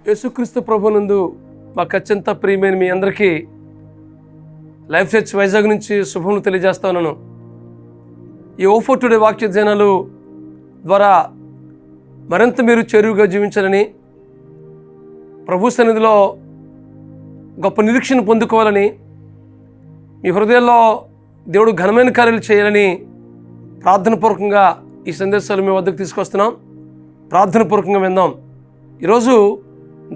యేసుక్రీస్తు ప్రభునందు మాకు అత్యంత ప్రియమైన మీ అందరికీ లైఫ్ చర్చ్ వైజాగ్ నుంచి శుభములు తెలియజేస్తా ఉన్నాను. ఈ ఓ4 టుడే వాక్య ధ్యానాలు ద్వారా మరింత మీరు చేరువుగా జీవించాలని, ప్రభు సన్నిధిలో గొప్ప నిరీక్షణ పొందుకోవాలని, మీ హృదయాల్లో దేవుడు ఘనమైన కార్యాలు చేయాలని ప్రార్థనపూర్వకంగా ఈ సందేశాలు మీ వద్దకు తీసుకొస్తున్నాం. ప్రార్థనపూర్వకంగా విందాం. ఈరోజు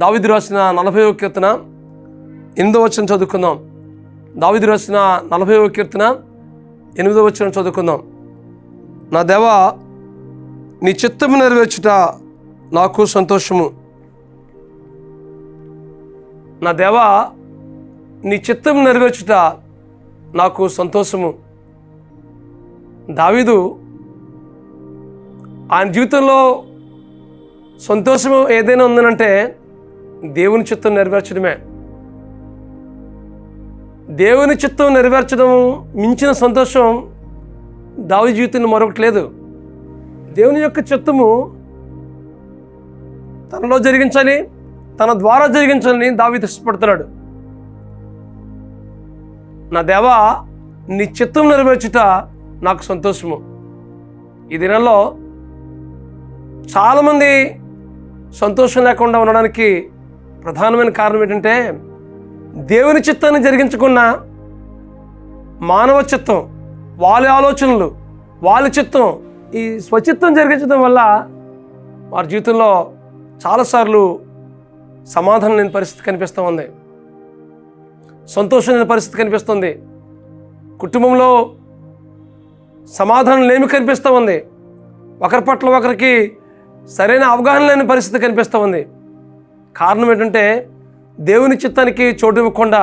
దావీదు రాసిన 40వ కీర్తన 8వ వచనం చదువుకుందాం. దావీదు రాసిన 40వ కీర్తన 8వ వచనం చదువుకుందాం. నా దేవా, నీ చిత్తము నెరవేర్చుట నాకు సంతోషము. నా దేవా, నీ చిత్తము నెరవేర్చుట నాకు సంతోషము. దావీదు ఆయన జీవితంలో సంతోషము ఏదైనా ఉందనంటే దేవుని చిత్తం నెరవేర్చడమే. దేవుని చిత్తం నెరవేర్చడం మించిన సంతోషం దావీదు జీవితంలో మరొకటి లేదు. దేవుని యొక్క చిత్తము తనలో జరిగించాలి, తన ద్వారా జరిగించాలని దావీదు ఇష్టపడుతున్నాడు. నా దేవా, నీ చిత్తం నెరవేర్చుట నాకు సంతోషము. ఈ దినాల్లో చాలామంది సంతోషం లేకుండా ఉండడానికి ప్రధానమైన కారణం ఏంటంటే దేవుని చిత్తాన్ని జరిగించకున్న మానవ చిత్తం, వాళ్ళ ఆలోచనలు, వాళ్ళ చిత్తం, ఈ స్వచిత్తం జరిగించడం వల్ల వారి జీవితంలో చాలాసార్లు సమాధానం లేని పరిస్థితి కనిపిస్తూ ఉంది, సంతోషం లేని పరిస్థితి కనిపిస్తుంది, కుటుంబంలో సమాధానం లేమి కనిపిస్తూ ఉంది, ఒకరి పట్ల ఒకరికి సరైన అవగాహన లేని పరిస్థితి కనిపిస్తూ ఉంది. కారణం ఏంటంటే దేవుని చిత్తానికి చోటు ఇవ్వకుండా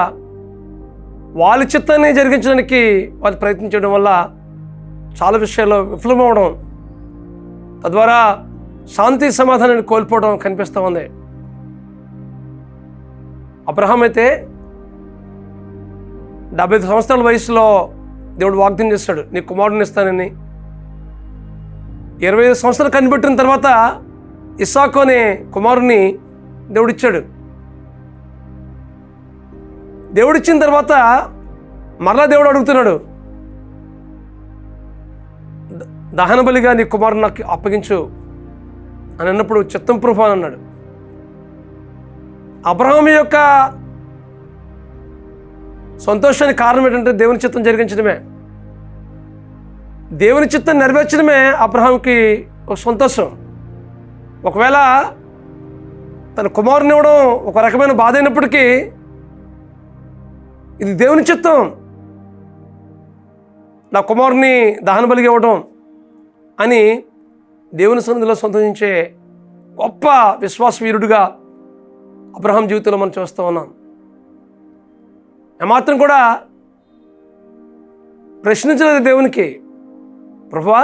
వాళ్ళ చిత్తాన్ని జరిగించడానికి వాళ్ళు ప్రయత్నించడం వల్ల చాలా విషయాల్లో విఫలమవడం, తద్వారా శాంతి సమాధానాన్ని కోల్పోవడం కనిపిస్తూ ఉంది. అబ్రహాం అయితే 75 సంవత్సరాల వయసులో దేవుడు వాగ్దానం చేస్తాడు, నీ కుమారుడిని ఇస్తానని. 25 సంవత్సరాలు కనిపెట్టిన తర్వాత ఇస్సాకు అనే కుమారుని దేవుడిచ్చాడు. దేవుడిచ్చిన తర్వాత మరలా దేవుడు అడుగుతున్నాడు, దహన బలిగా నీ కుమారుని నాకు అప్పగించు అని అన్నప్పుడు చిత్తం ప్రభు అని అన్నాడు. అబ్రహాం యొక్క సంతోషానికి కారణం ఏంటంటే దేవుని చిత్తం జరిగించడమే. దేవుని చిత్తం నెరవేర్చడమే అబ్రహాంకి ఒక సంతోషం. ఒకవేళ తన కుమారుని ఇవ్వడం ఒక రకమైన బాధ అయినప్పటికీ ఇది దేవుని చిత్తం, నా కుమారుని దహన బలిగా ఇవ్వడం అని దేవుని సన్నిధిలో సంతోషించే గొప్ప విశ్వాసవీరుడిగా అబ్రహాం జీవితంలో మనం చూస్తూ ఉన్నాం. ఏమాత్రం కూడా ప్రశ్నించలేదు దేవునికి, ప్రభువా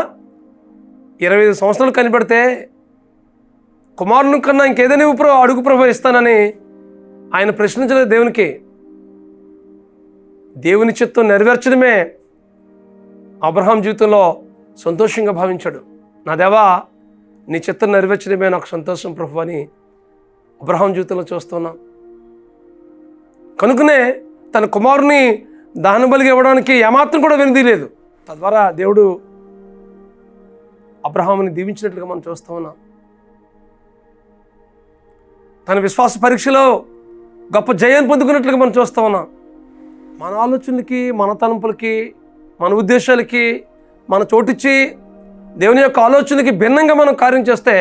25 సంవత్సరాలు కనిపెడితే కుమారుని కన్నా ఇంకేదైనా అడుగు ప్రభు ఇస్తానని ఆయన ప్రశ్నించలేదు దేవునికి. దేవుని చిత్తం నెరవేర్చడమే అబ్రహాం జీవితంలో సంతోషంగా భావించాడు. నా దేవా, నీ చిత్తం నెరవేర్చడమే నాకు సంతోషం ప్రభు అని అబ్రహాం జీవితంలో చూస్తున్నాం. కనుకనే తన కుమారుని దహన బలిగా ఇవ్వడానికి ఏమాత్రం కూడా వెనుదీయలేదు. తద్వారా దేవుడు అబ్రహాముని దీవించినట్లుగా మనం చూస్తూ ఉన్నాం. తన విశ్వాస పరీక్షలో గొప్ప జయాన్ని పొందుకున్నట్లుగా మనం చూస్తూ ఉన్నాం. మన ఆలోచనలకి, మన తలంపులకి, మన ఉద్దేశాలకి మన చోటిచ్చి దేవుని యొక్క ఆలోచనకి భిన్నంగా మనం కార్యం చేస్తే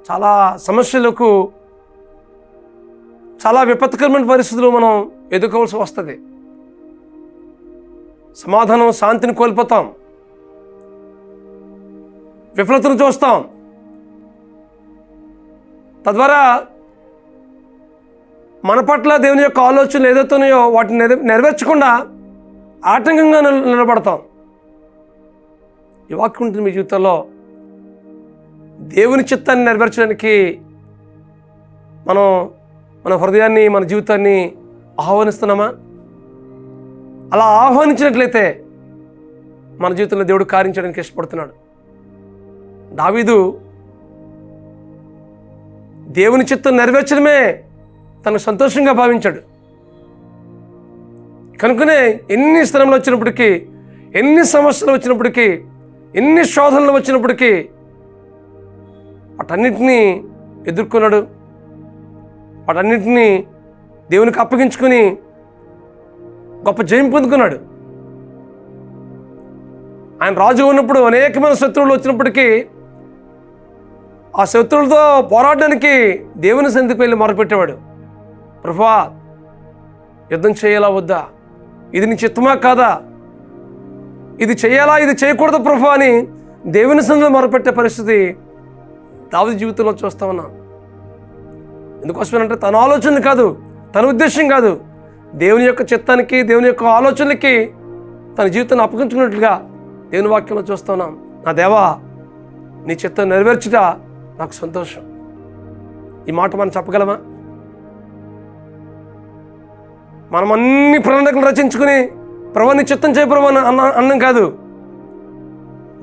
చాలా సమస్యలకు, చాలా విపత్కరమైన పరిస్థితులు మనం ఎదుర్కోవాల్సి వస్తుంది. సమాధానం, శాంతిని కోల్పోతాం, విఫలతను చూస్తాం. తద్వారా మన పట్ల దేవుని యొక్క ఆలోచనలు ఏదైతున్నాయో వాటిని నెరవేర్చకుండా ఆటంకంగా నిలబడతాం. ఈ వాక్యం ఉంటుంది మీ జీవితంలో. దేవుని చిత్తాన్ని నెరవేర్చడానికి మనం మన హృదయాన్ని, మన జీవితాన్ని ఆహ్వానిస్తున్నామా? అలా ఆహ్వానించినట్లయితే మన జీవితంలో దేవుడు కార్యం చేయడానికి ఇష్టపడుతున్నాడు. దావీదు దేవుని చిత్తం నెరవేర్చడమే తనకు సంతోషంగా భావించాడు. కనుకనే ఎన్ని శ్రమలు వచ్చినప్పటికీ, ఎన్ని సమస్యలు వచ్చినప్పటికీ, ఎన్ని శోధనలు వచ్చినప్పటికీ వాటన్నిటినీ ఎదుర్కొన్నాడు. వాటన్నిటినీ దేవునికి అప్పగించుకుని గొప్ప జయం పొందుకున్నాడు. ఆయన రాజు ఉన్నప్పుడు అనేకమైన శత్రువులు వచ్చినప్పటికీ ఆ శత్రువులతో పోరాడడానికి దేవుని సన్నిధికి వెళ్ళి మొరపెట్టేవాడు. ప్రభువా, యుద్ధం చేయాలా వద్దా? ఇది నీ చిత్తమా కాదా? ఇది చేయాలా, ఇది చేయకూడదు ప్రభువా అని దేవుని సన్నిధిలో మొరపెట్టే పరిస్థితి దావీదు జీవితంలో చూస్తా ఉన్నాం. ఎందుకోసమేనంటే తన ఆలోచన కాదు, తన ఉద్దేశం కాదు, దేవుని యొక్క చిత్తానికి, దేవుని యొక్క ఆలోచనలకి తన జీవితాన్ని అప్పగించుకున్నట్లుగా దేవుని వాక్యంలో చూస్తా ఉన్నాం. నా దేవా, నీ చిత్తం నెరవేర్చుట నాకు సంతోషం. ఈ మాట మనం చెప్పగలమా? మనం అన్ని ప్రణాళికలు రచించుకుని ప్రభువా నీ చిత్తం చేయ ప్రభువా అన్నం కాదు.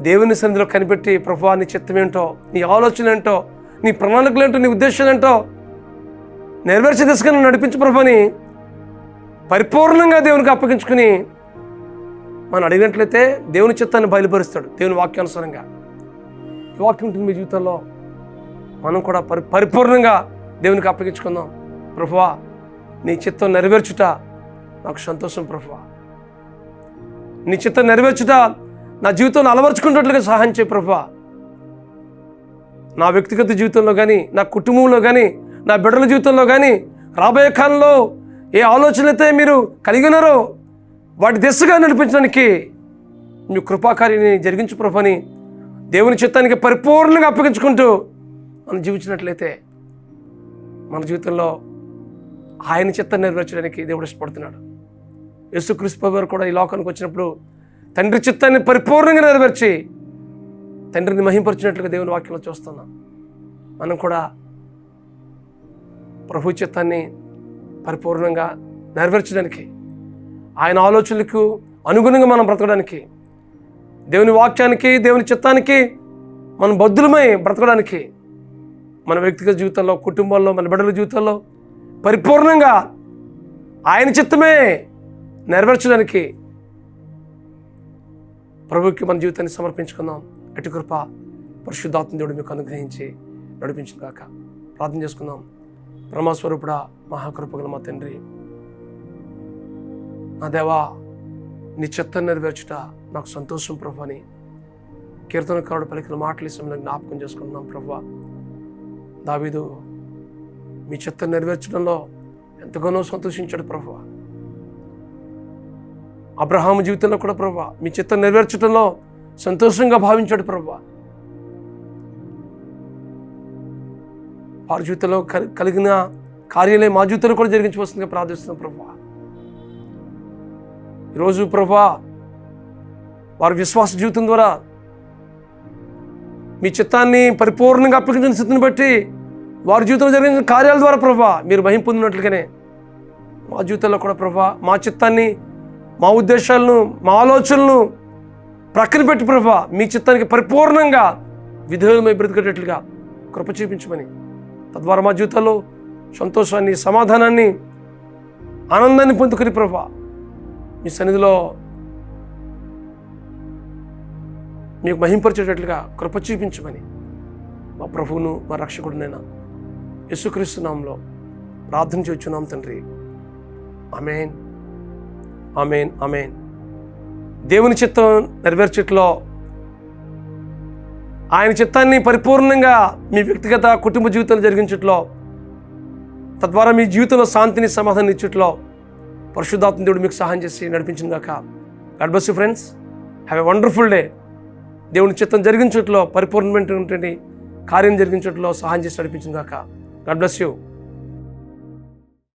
దేవుని సన్నిధిలో కనిపెట్టి ప్రభువా నీ చిత్తం ఏంటో, నీ ఆలోచన ఏంటో, నీ ప్రణాళికలు ఏంటో, నీ ఉద్దేశాలు ఏంటో నెరవేర్చే దిశగా నువ్వు నడిపించు ప్రభుని పరిపూర్ణంగా దేవునికి అప్పగించుకుని మనం అడిగినట్లయితే దేవుని చిత్తాన్ని బయలుపరుస్తాడు దేవుని వాక్యానుసారంగా. ఈ వాక్యం ఉంటుంది మీ జీవితంలో. మనం కూడా పరిపూర్ణంగా దేవునికి అప్పగించుకుందాం. ప్రభువా, నీ చిత్తం నెరవేర్చుట నాకు సంతోషం. ప్రభువా, నీ చిత్తం నెరవేర్చుట నా జీవితంలో అలవర్చుకున్నట్లుగా సహాయం చేయి ప్రభువా. నా వ్యక్తిగత జీవితంలో కానీ, నా కుటుంబంలో కానీ, నా బిడ్డల జీవితంలో కానీ రాబోయే కాలంలో ఏ ఆలోచన అయితే మీరు కలిగి ఉన్నారో వాటి దిశగా నడిపించడానికి మీ కృపాకార్యాన్ని జరిగించు ప్రభుని దేవుని చిత్తానికి పరిపూర్ణంగా అప్పగించుకుంటూ మనం జీవించినట్లయితే మన జీవితంలో ఆయన చిత్తాన్ని నెరవేర్చడానికి దేవుడు ఇష్టపడుతున్నాడు. యేసుక్రీస్తు ప్రభువు వారు కూడా ఈ లోకానికి వచ్చినప్పుడు తండ్రి చిత్తాన్ని పరిపూర్ణంగా నెరవేర్చి తండ్రిని మహింపరిచినట్లుగా దేవుని వాక్యంలో చూస్తున్నాం. మనం కూడా ప్రభు చిత్తాన్ని పరిపూర్ణంగా నెరవేర్చడానికి, ఆయన ఆలోచనలకు అనుగుణంగా మనం బ్రతకడానికి, దేవుని వాక్యానికి, దేవుని చిత్తానికి మనం బద్ధులమై బ్రతకడానికి, మన వ్యక్తిగత జీవితంలో, కుటుంబాల్లో, మన బిడ్డల జీవితంలో పరిపూర్ణంగా ఆయన చిత్తమే నెరవేర్చడానికి ప్రభువుకి మన జీవితాన్ని సమర్పించుకుందాం. అటు కృప పరిశుద్ధాత్మ దేవుడు మీకు అనుగ్రహించి నడిపించిన గాక. ప్రార్థన చేసుకుందాం. బ్రహ్మస్వరూపుడా, మహాకృపగల మా తండ్రి, నా దేవా, నీ చిత్తాన్ని నెరవేర్చుట నాకు సంతోషం ప్రభు అని కీర్తనకారుడు పలికిన మాటలు ఈ సమయంలో జ్ఞాపకం చేసుకుంటున్నాం. ప్రభు, దావీదు మీ చిత్తాన్ని నెరవేర్చడంలో ఎంతగానో సంతోషించాడు ప్రభు. అబ్రహాము జీవితంలో కూడా ప్రభు మీ చిత్తాన్ని నెరవేర్చడంలో సంతోషంగా భావించాడు ప్రభు. వారి జీవితంలో కలిగిన కార్యాలే మా జీవితంలో కూడా జరిగించవలసిందిగా ప్రార్థిస్తున్నాం ప్రభు. ఈరోజు ప్రభు వారి విశ్వాస జీవితం ద్వారా మీ చిత్తాన్ని పరిపూర్ణంగా అప్పగించిన స్థితిని బట్టి వారి జీవితంలో జరిగిన కార్యాల ద్వారా ప్రభు మీరు మహిమ పొందినట్లుగానే మా జీవితంలో కూడా ప్రభు మా చిత్తాన్ని, మా ఉద్దేశాలను, మా ఆలోచనలను ప్రక్కన పెట్టి ప్రభు మీ చిత్తానికి పరిపూర్ణంగా విధేయులమై బ్రతికేటట్లుగా కృప చూపించమని, తద్వారా మా జీవితాల్లో సంతోషాన్ని, సమాధానాన్ని, ఆనందాన్ని పొందుకుని ప్రభు మీ సన్నిధిలో మీకు మహింపరిచేటట్లుగా కృప చూపించమని మా ప్రభువును, మా రక్షకుడినైనా యేసుక్రీస్తు నామములో ప్రార్థన చేస్తున్నాం తండ్రి. ఆమేన్, ఆమేన్, ఆమేన్. దేవుని చిత్తం నెరవేర్చట్లో, ఆయన చిత్తాన్ని పరిపూర్ణంగా మీ వ్యక్తిగత కుటుంబ జీవితంలో జరిగించట్లో, తద్వారా మీ జీవితంలో శాంతిని, సమాధానం ఇచ్చట్లో పరిశుద్ధాత్మ దేవుడు మీకు సహాయం చేసి నడిపించిన గాక. God bless you friends. Have a wonderful day. దేవుని చిత్తం జరిగించట్లో, పరిపూర్ణమైనటువంటి కార్యం జరిగించట్లో సహాయం చేసి నడిపించిన గాక. God bless you.